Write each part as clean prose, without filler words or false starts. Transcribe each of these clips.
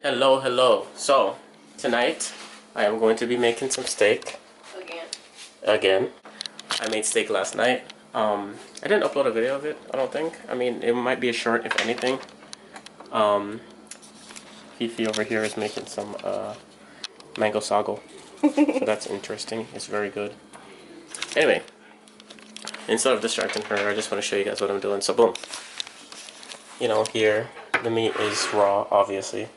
Hello, hello. So, tonight I am going to be making some steak. Again. I made steak last night. I didn't upload a video of it, I don't think. I mean, it might be a short, if anything. Fifi over here is making some mango sago. So that's interesting. It's very good. Anyway, instead of distracting her, I just want to show you guys what I'm doing. So, boom. You know, here, the meat is raw, obviously.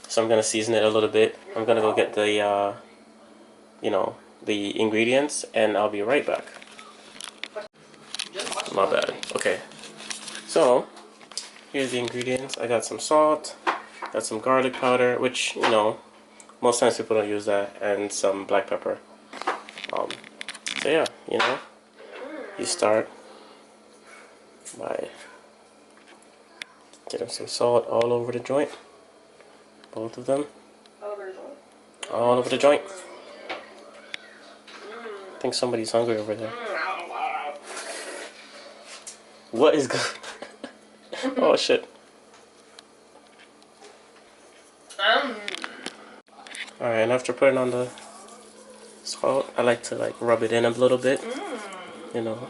So I'm going to season it a little bit. I'm going to go get the, the ingredients, and I'll be right back. My bad. Okay. So, here's the ingredients. I got some salt, got some garlic powder, which, most times people don't use that, and some black pepper. So yeah, you start by getting some salt all over the joint. Both of them. All over the joint. I think somebody's hungry over there. What is good? Oh shit. Alright, and after putting on the salt, I like to rub it in a little bit. You know.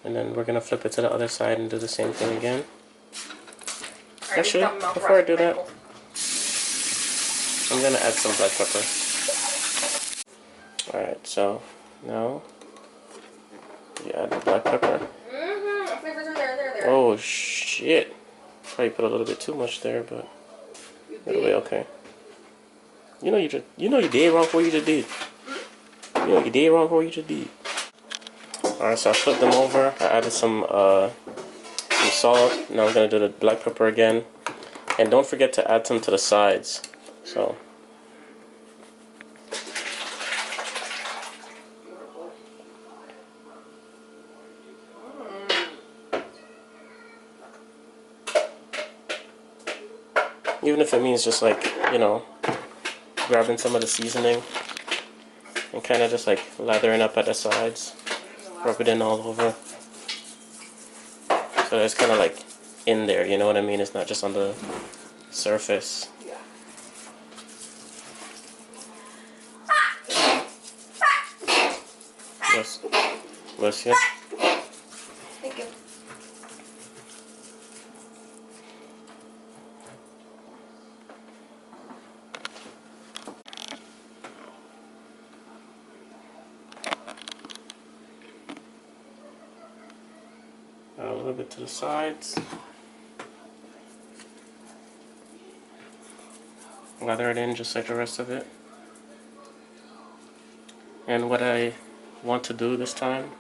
And then we're gonna flip it to the other side and do the same thing again. Actually, before I do that, I'm gonna add some black pepper. Alright, so now you add the black pepper. Oh shit! Probably put a little bit too much there, but it'll be okay. You know you did wrong for what you just did. You know you did wrong for what you just did. Alright, so I flipped them over. I added some salt. Now I'm gonna do the black pepper again. And don't forget to add some to the sides. So even if it means just grabbing some of the seasoning and kind of just lathering up at the sides, rub it in all over. So it's kind of in there, you know what I mean? It's not just on the surface. Bless you. Thank you. A little bit to the sides. Lather it in just like the rest of it. And what I want to do this time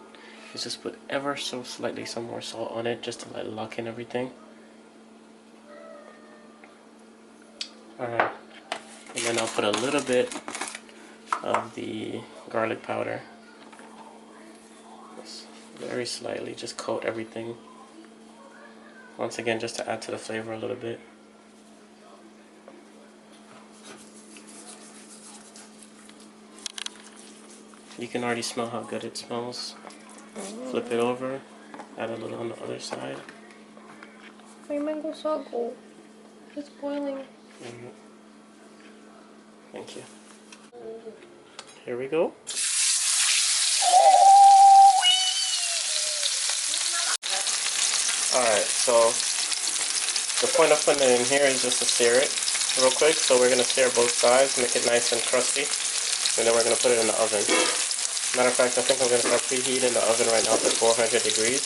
is just put ever so slightly some more salt on it, just to lock in everything. Alright, and then I'll put a little bit of the garlic powder. Just very slightly, just coat everything. Once again, just to add to the flavor a little bit. You can already smell how good it smells. Flip it over, add a little on the other side. My mango sago. It's boiling. Thank you. Here we go. Alright, so the point of putting it in here is just to sear it real quick. So we're going to sear both sides, make it nice and crusty, and then we're going to put it in the oven. Matter of fact, I think I'm going to start preheating the oven right now to 400 degrees.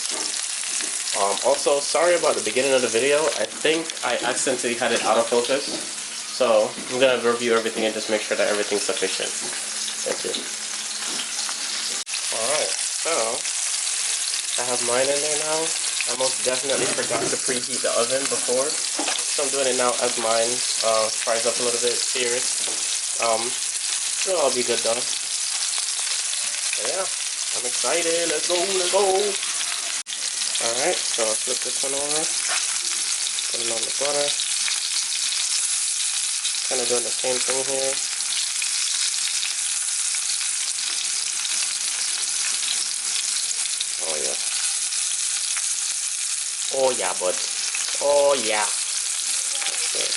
Also, sorry about the beginning of the video. I think I accidentally had it out of focus. So I'm going to review everything and just make sure that everything's sufficient. Thank you. Alright, so I have mine in there now. I most definitely forgot to preheat the oven before. So I'm doing it now as mine fries up a little bit, sears. It'll all be good though. So yeah, I'm excited. Let's go, let's go. Alright, so I'll flip this one over. Put it on the butter. Kind of doing the same thing here. Oh yeah, bud. Oh yeah. Okay.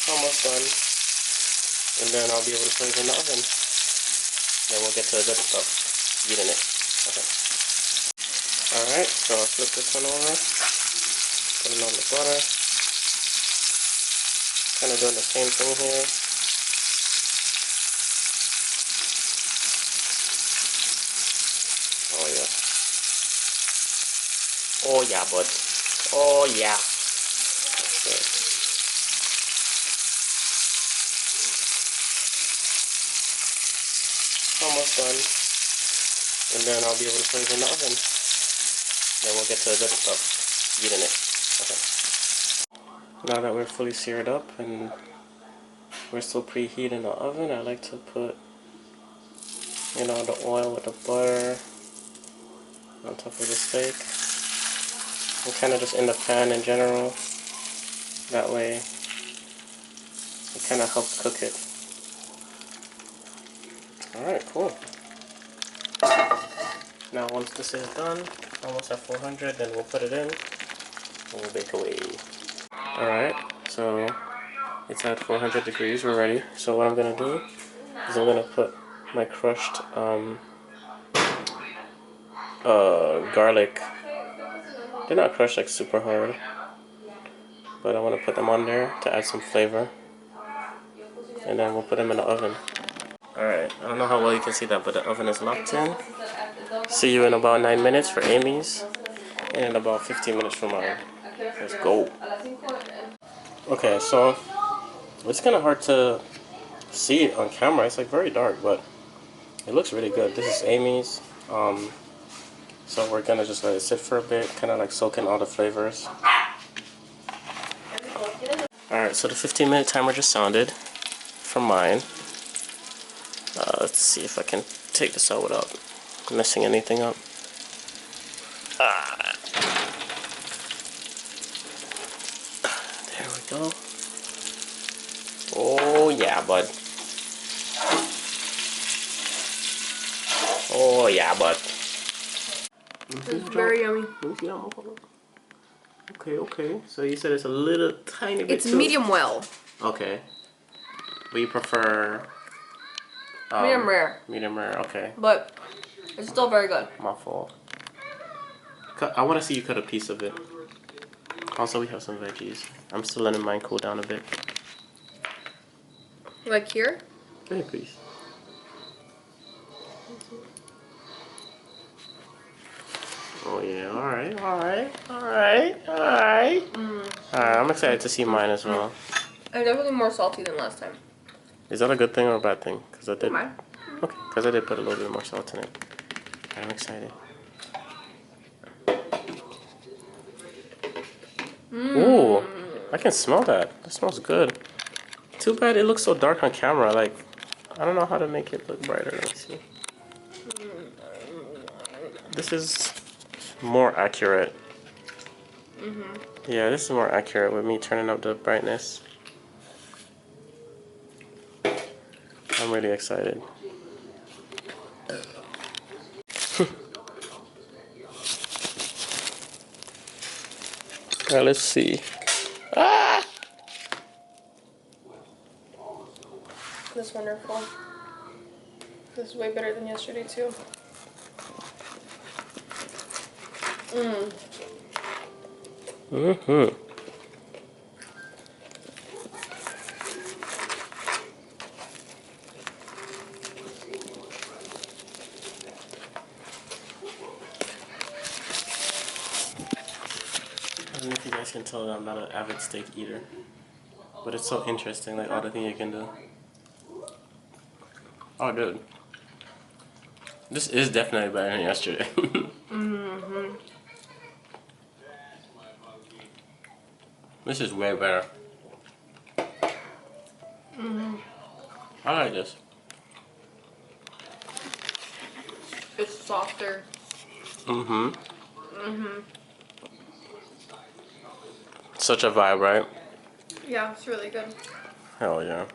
Almost done. And then I'll be able to put it in the oven. Then we'll get to the good stuff. Eating it. Okay. Alright, so I'll flip this one over. Put it on the butter. Kind of doing the same thing here. Oh yeah. Oh yeah, bud. Oh yeah. Okay. Almost done. And then I'll be able to put it in the oven. Then we'll get to the good stuff. Eating it. Okay. Now that we're fully seared up and we're still preheating the oven, I like to put, you know, the oil with the butter on top of the steak. And kind of just in the pan in general. That way, it kind of helps cook it. Alright, cool. Now once this is done, almost at 400, then we'll put it in and we'll bake away. Alright, so it's at 400 degrees, we're ready. So what I'm going to do is I'm going to put my crushed garlic. They're not crushed like super hard, but I want to put them on there to add some flavor. And then we'll put them in the oven. Alright, I don't know how well you can see that, but the oven is locked in. See you in about 9 minutes for Amy's, and in about 15 minutes for mine. Let's go. Okay, so it's kind of hard to see it on camera. It's like very dark, but it looks really good. This is Amy's. So we're gonna just let it sit for a bit, kind of like soak in all the flavors. Alright, so the 15-minute timer just sounded for mine. Let's see if I can take this out without messing anything up. There we go. Oh yeah, bud. Oh yeah, bud. It's very yummy. Okay. So you said it's a little tiny bit It's medium well. Okay. But you prefer... medium rare. Medium rare, okay. But it's still very good. My fault. I want to see you cut a piece of it. Also, we have some veggies. I'm still letting mine cool down a bit. Like here? Hey, please. Oh yeah, alright. Alright, I'm excited to see mine as well. I'm definitely more salty than last time. Is that a good thing or a bad thing? Because I did... Mine. Okay, because I did put a little bit more salt in it. I'm excited. Ooh, I can smell that. That smells good. Too bad it looks so dark on camera. Like, I don't know how to make it look brighter. Let me see. This is more accurate. Yeah, this is more accurate with me turning up the brightness. I'm really excited. Alright, let's see. Ah! That's wonderful. This is way better than yesterday too. I don't know if you guys can tell that I'm not an avid steak eater, but it's so interesting, like all the things you can do. Oh, dude, this is definitely better than yesterday. This is way better. I like this. It's softer. Such a vibe, right? Yeah, it's really good. Hell yeah.